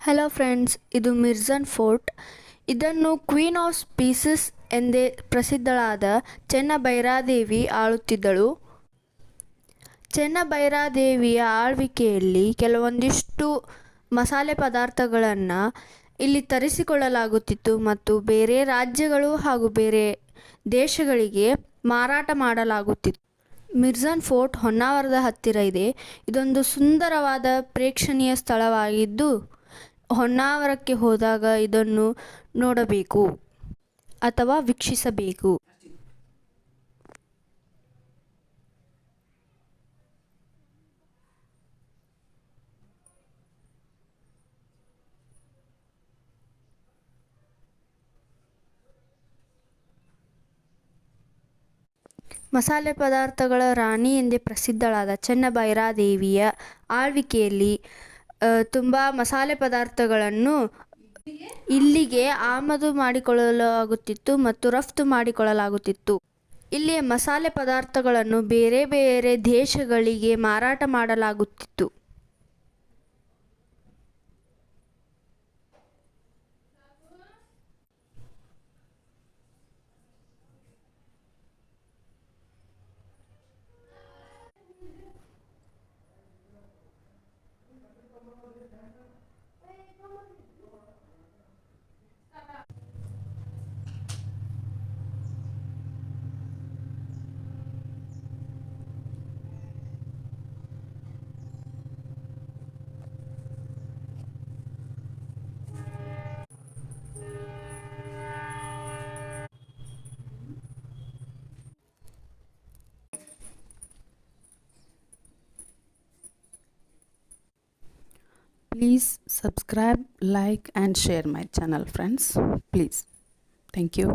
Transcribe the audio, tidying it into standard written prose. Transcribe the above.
Hello friends, ಇದು Mirjan fort. ಇದನ್ನು queen of species ಎಂದೇ ಪ್ರಸಿದ್ಧಳಾದ ಚೆನ್ನಭೈರಾದೇವಿ ಆಳುತ್ತಿದ್ದಳು. ಚೆನ್ನಭೈರಾದೇವಿಯ ಆಳ್ವಿಕೆಯಲ್ಲಿ ಕೆಲವೊಂದಿಷ್ಟು ಮಸಾಲೆ ಪದಾರ್ಥಗಳನ್ನು ಇಲ್ಲಿ ತರಿಸಿಕೊಳ್ಳಲಾಗುತ್ತಿತ್ತು ಮತ್ತು ಬೇರೆ ರಾಜ್ಯಗಳು ಹಾಗೂ ಬೇರೆ ದೇಶಗಳಿಗೆ ಮಾರಾಟ ಮಾಡಲಾಗುತ್ತಿತ್ತು. ಮಿರ್ಜಾನ್ ಫೋರ್ಟ್ ಹೊನ್ನಾವರದ ಹತ್ತಿರ ಇದೆ. ಇದೊಂದು ಸುಂದರವಾದ ಪ್ರೇಕ್ಷಣೀಯ ಸ್ಥಳವಾಗಿದ್ದು, ಹೊನ್ನಾವರಕ್ಕೆ ಹೋದಾಗ ಇದನ್ನು ನೋಡಬೇಕು ಅಥವಾ ವೀಕ್ಷಿಸಬೇಕು. ಮಸಾಲೆ ಪದಾರ್ಥಗಳ ರಾಣಿ ಎಂದೇ ಪ್ರಸಿದ್ಧಳಾದ ಚೆನ್ನಭೈರಾದೇವಿಯ ಆಳ್ವಿಕೆಯಲ್ಲಿ ತುಂಬ ಮಸಾಲೆ ಪದಾರ್ಥಗಳನ್ನು ಇಲ್ಲಿಗೆ ಆಮದು ಮಾಡಿಕೊಳ್ಳಲಾಗುತ್ತಿತ್ತು ಮತ್ತು ರಫ್ತು ಮಾಡಿಕೊಳ್ಳಲಾಗುತ್ತಿತ್ತು. ಇಲ್ಲಿಯ ಮಸಾಲೆ ಪದಾರ್ಥಗಳನ್ನು ಬೇರೆ ಬೇರೆ ದೇಶಗಳಿಗೆ ಮಾರಾಟ ಮಾಡಲಾಗುತ್ತಿತ್ತು. Please subscribe, like and share my channel, friends. Please. Thank you.